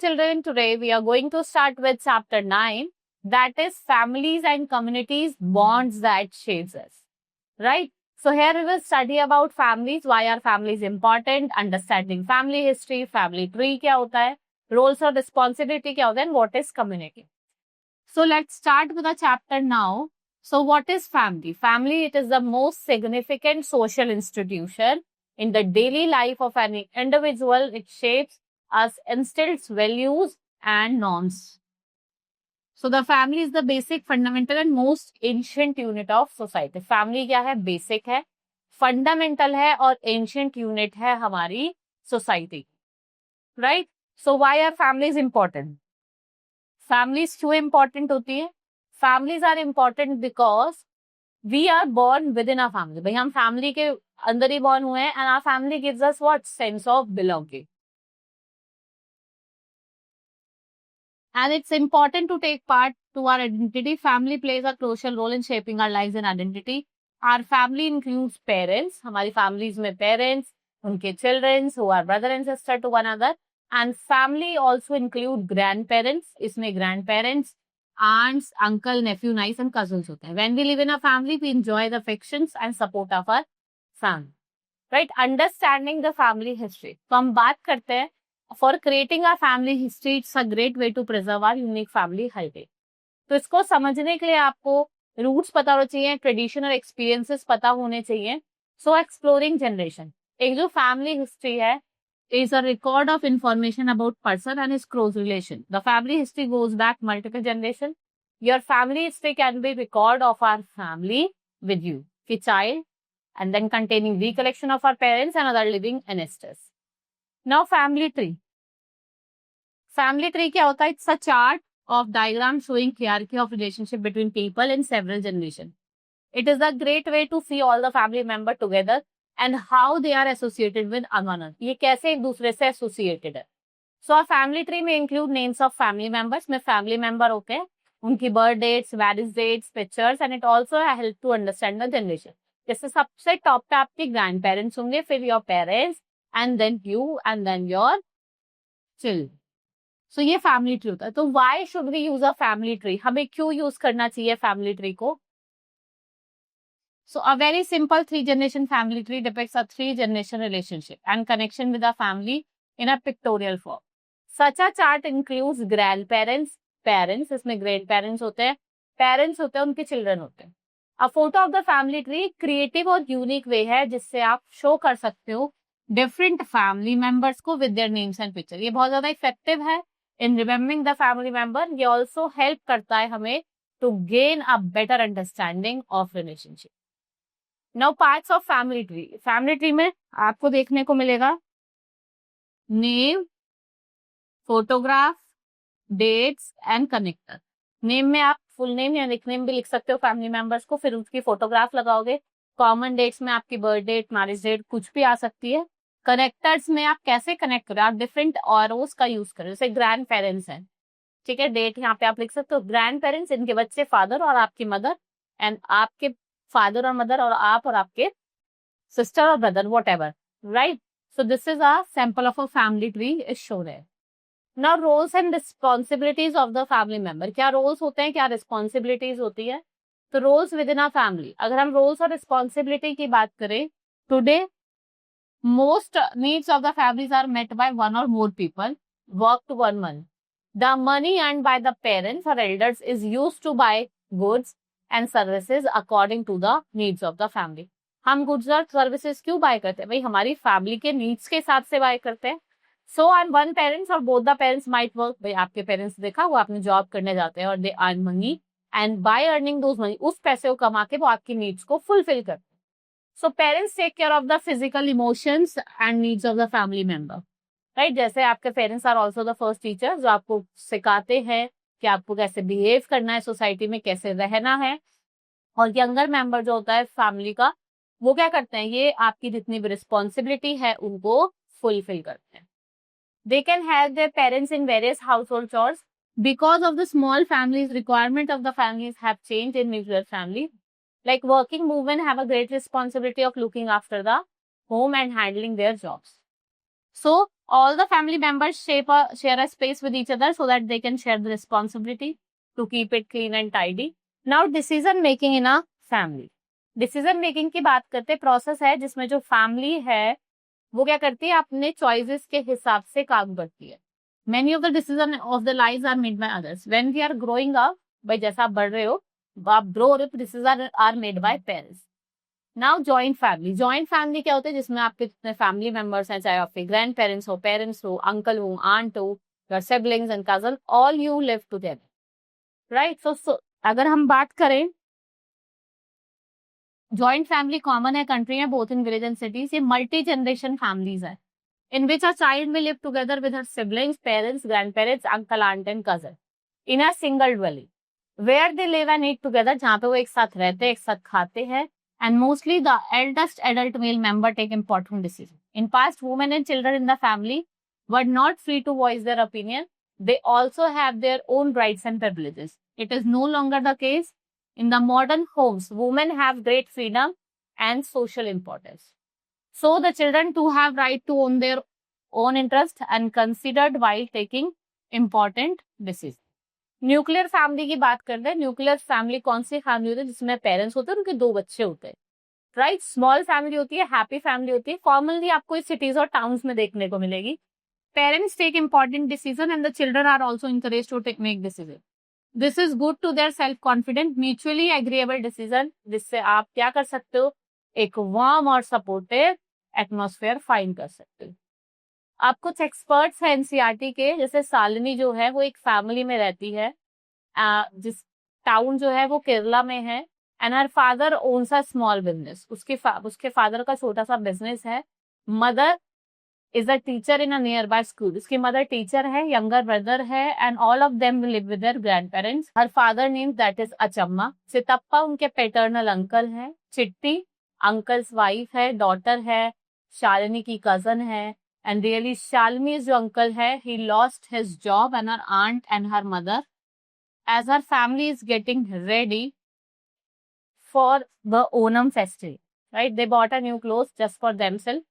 children, today we are going to start with chapter 9, that is families and communities, bonds that shapes us. Right? So here we will study about families, why are families important, understanding family history, family tree क्या होता है, roles और responsibility क्या होता है, and what is community. So let's start with the chapter now. So what is family? Family, it is the most significant social institution in the daily life of an individual. It shapes us, instills values and norms. So the family is the basic, fundamental and most ancient unit of society. Family क्या है? Basic है, fundamental है और ancient unit है हमारी society. Right? So why are families important? Families क्यों important होती है? Families are important because we are born within a family. भाई हम family के अंदर ही born हुए हैं and our family gives us what? Sense of belonging. And it's important to take part to our identity. Family plays a crucial role in shaping our lives and identity. Our family includes parents. हमारी families में parents, उनके children who are brother and sister to one another. And family also include grandparents. इसमें grandparents, aunts, uncle, nephew, niece and cousins होते हैं. When we live in a family, we enjoy the affections and support of our family. Right? Understanding the family history. तो हम बात करते हैं for creating a family history, it's a great way to preserve our unique family heritage. तो इसको समझने के लिए आपको रूट्स पता होने चाहिए, ट्रेडिशन और एक्सपीरियंसेस पता होने चाहिए. सो एक्सप्लोरिंग जनरेशन, एक जो फैमिली हिस्ट्री है is a record of information about person and his close relation. The family history goes back multiple generation. Your family history can be record of our family with you, the child, and then containing recollection of our parents and other living ancestors. Now family tree. Family tree क्या होता है? It's a chart of diagram showing hierarchy of relationship between people in several generations. It is a great way to see all the family members together and how they are associated with one another. ये कैसे एक दूसरे से associated है. So a family tree may include names of family members. में family member होते हैं, उनकी birth dates, marriage dates, pictures, and it also help to understand the generation. जैसे सबसे टॉप पे आपके grandparents होंगे, फिर your parents, and then you, and then your children. So ये family tree होता है. तो why should we use a family tree? हमें क्यों use करना चाहिए family tree को? So a very simple 3-generation family tree depicts a 3-generation relationship and connection with a family in a pictorial form. Such a chart includes grandparents, parents, इसमें grandparents होते हैं, parents होते हैं, उनके children होते हैं. A photo of the family tree creative और unique way है जिससे आप show कर सकते हो different family members को with their names and picture. ये बहुत ज़्यादा effective है in remembering the family member. ये also help करता है हमें to gain a better understanding of relationship. Now parts of family tree. Family tree में आपको देखने को मिलेगा name, photograph, dates and connector. Name में आप full name या nickname भी लिख सकते हो family members को, फिर उसकी photograph लगाओगे. Common dates में आपकी birth date, marriage date कुछ भी आ सकती है. Connectors में आप कैसे connect करें, आप different arrows का use करें. जैसे grandparents हैं, ठीक है, डेट यहाँ पे आप लिख सकते हो. grandparents इनके बच्चे फादर और आपकी मदर, एंड आपके फादर और मदर और आप और आपके सिस्टर और brother, whatever, right? So this is a sample of a family tree is shown there. Now roles and responsibilities of the family member. क्या roles होते हैं, क्या responsibilities होती है? तो roles within a family. अगर हम roles और responsibility की बात करें, today most needs of the families are met by one or more people, work to earn money. The money earned by the parents or elders is used to buy goods and services according to the needs of the family. हम goods और services क्यों buy करते हैं? भाई हमारी family के needs के हिसाब से buy करते हैं. So on one parents or both the parents might work. भाई आपके parents देखा वो आपने job करने जाते हैं और they earn money, and by earning those money उस पैसे को कमा के वो आपकी needs को fulfill करते हैं. So parents take care of the physical emotions and needs of the family member. Right? जैसे आपके parents are also the first teacher, जो आपको सिखाते हैं कि आपको कैसे बिहेव करना है सोसाइटी में, कैसे रहना है. और यंगर मेंबर जो होता है फैमिली का, वो क्या करते हैं, ये आपकी जितनी भी रिस्पॉन्सिबिलिटी है उनको फुलफिल करते हैं. They can help their parents in various household chores. Because of the small families, requirement of the families have changed in nuclear family. Like working women have a great responsibility of looking after the home and handling their jobs. So All the family members share a space with each other so that they can share the responsibility to keep it clean and tidy. Now decision making in a family. Decision making की बात करते process है जिसमें जो family है वो क्या करती है, अपने चॉइसेस के हिसाब से काम करती है. Many of the decision of the lives are made by others. When we are growing up, भाई जैसा आप बढ़ रहे हो, आप grow up, decision are made by parents. Now joint family. Joint family क्या होता है, जिसमें आपके जितने फैमिली मेंबर्स हैं, चाहे आपके ग्रैंड पेरेंट्स हो, अंकल हो, आंट हो, your siblings and cousin, all you live together, right. So अगर हम बात करें, जॉइंट फैमिली कॉमन है कंट्री में, both in village and cities. ये मल्टी जनरेशन फैमिलीज है in which a child may live together with her siblings, parents, grandparents, uncle, aunt and cousin in a single dwelling where they live and eat together, जहाँ पे वो एक साथ रहते हैं, एक साथ खाते हैं. And mostly the eldest adult male member take important decisions. In past, women and children in the family were not free to voice their opinion. They also have their own rights and privileges. It is no longer the case. In the modern homes, women have great freedom and social importance. So the children too have right to own their own interest and considered while taking important decisions. Nuclear family की बात करते हैं. Nuclear family कौन सी family होती है, जिसमें parents होते हैं, उनके 2 बच्चे होते हैं, राइट. स्मॉल फैमिली होती है, हैप्पी फैमिली होती है. कॉमनली आपको सिटीज और टाउन्स में देखने को मिलेगी. Parents take important decision and the children are also encourage to make decision. This is good to their self confident mutually agreeable decision, जिससे आप क्या कर सकते हो, एक वार्म और सपोर्टिव एटमोस्फेयर फाइंड कर सकते हो. अब कुछ एक्सपर्ट्स हैं एनसीईआरटी के, जैसे शालिनी जो है वो एक फैमिली में रहती है, जिस टाउन जो है वो केरला में है. And her father owns a small business. उसके फादर का छोटा सा बिजनेस है. Mother is a teacher in a nearby school. उसकी मदर टीचर है, यंगर ब्रदर है, and all of them live with their grandparents. Her father name that is Achamma. Sithappa उनके paternal uncle है. चिट्टी अंकल्स वाइफ है, daughter है, शालिनी की cousin है. And really, Shalini's जो uncle है, he lost his job, and her aunt and her mother, as her family is getting ready for the Onam festival, right? They bought a new clothes just for themselves.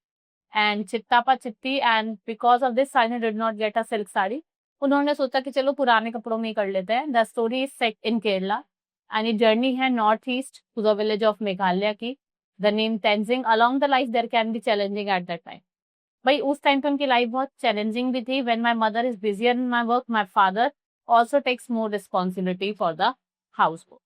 And Chittappa Chitti, and because of this, Shalini did not get a silk sari. उन्होंने सोचा कि चलो पुराने कपड़ों में ही कर लेते हैं. The story is set in Kerala, and ये journey है north east to the village of Meghalaya की. The name Tenzing. Along the life there can be challenging at that time. भाई उस टाइम पे उनकी लाइफ बहुत चैलेंजिंग भी थी. When my mother is busy in my work, my father also takes more responsibility for the household.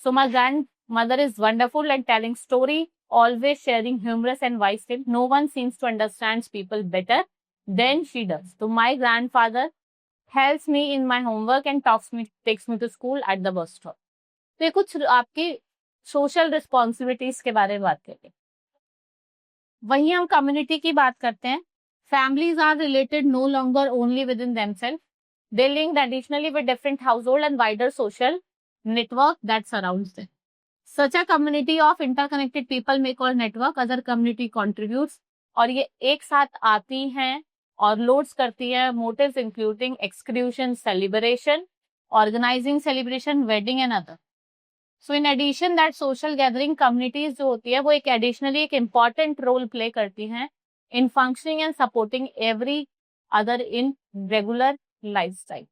So my grandmother is wonderful and telling story, always sharing humorous and wise tips. No one seems to understand people better than she does. So my grandfather helps me in my homework and takes me to school at the bus stop. तो ये कुछ आपकी social responsibilities के बारे में बात करेंगे. वहीं हम कम्युनिटी की बात करते हैं. Families are related no longer only within themself. They linked additionally with different household and wider social network that surrounds them. Such a community of interconnected people may call network. Other community contributes, और ये एक साथ आती हैं और loads करती है. Motives including exclusion, celebration, organizing celebration, wedding and other. So in addition that social gathering, communities जो होती है वो एक एडिशनली एक इम्पॉर्टेंट रोल प्ले करती हैं in functioning and supporting every other in regular lifestyle.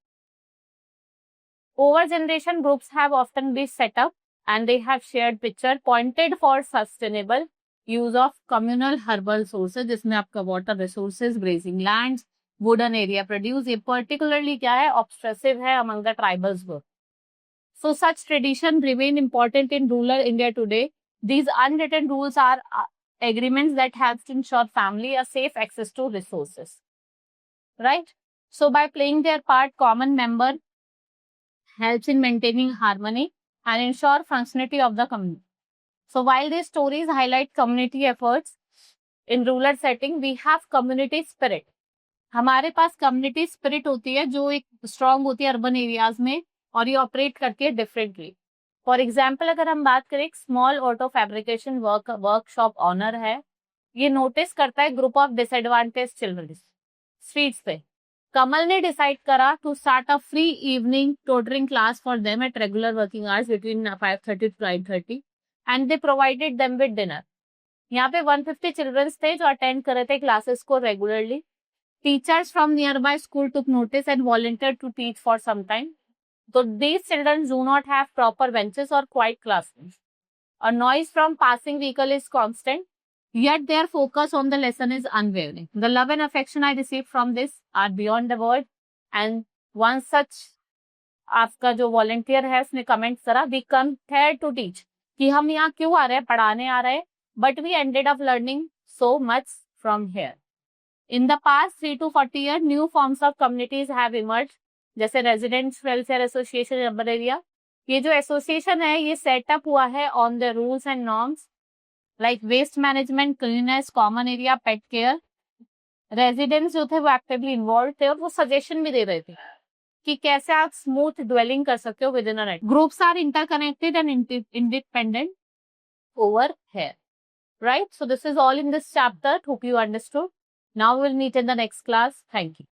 Over generation, groups have often been set up and they have shared picture pointed for sustainable use of communal herbal sources, जिसमें आपका water resources, grazing lands, wooden area produce. ये particularly क्या है, obsessive है among the tribals group. So such tradition remain important in rural India today. These unwritten rules are agreements that help to ensure family a safe access to resources, right? So by playing their part, common member helps in maintaining harmony and ensure functionality of the community. So while these stories highlight community efforts in rural setting, we have community spirit. हमारे पास community spirit होती है जो एक strong होती है urban areas में, और ये ऑपरेट करती है डिफरेंटली. फॉर एग्जाम्पल अगर हम बात करें, एक small auto fabrication workshop owner है. ये नोटिस करता है group of disadvantage children streets पे. कमल ने डिसाइड करा to start a free evening tutoring class for them at regular working hours between 5:30 to 8:30 and they provided them with dinner. यहाँ पे 150 children's थे जो अटेंड कर रहे थे क्लासेस को regularly. Teachers from nearby school took notice and volunteered to teach for some time. So these children do not have proper benches or quiet classrooms. A noise from passing vehicle is constant, yet their focus on the lesson is unwavering. The love and affection I received from this are beyond the word. And one such आपका जो volunteer है उसने comment करा, we come here to teach, कि हम यहाँ क्यों आ रहे हैं, पढ़ाने आ रहे हैं, but we ended up learning so much from here. In the past 3 to 40 years, new forms of communities have emerged, जैसे Residents Welfare Association urban area. ये जो एसोसिएशन है ये सेटअप हुआ है on the rules and norms like waste management, cleanness, common area, pet care. Residents जो थे वो एक्टिवली इन्वॉल्व थे और वो सजेशन भी दे रहे थे कि कैसे आप स्मूथ ड्वेलिंग कर सकते हो within a net. Groups are interconnected and independent over here, right? So this is all in this chapter. Hope you understood. Now we'll meet in the next class. Thank you.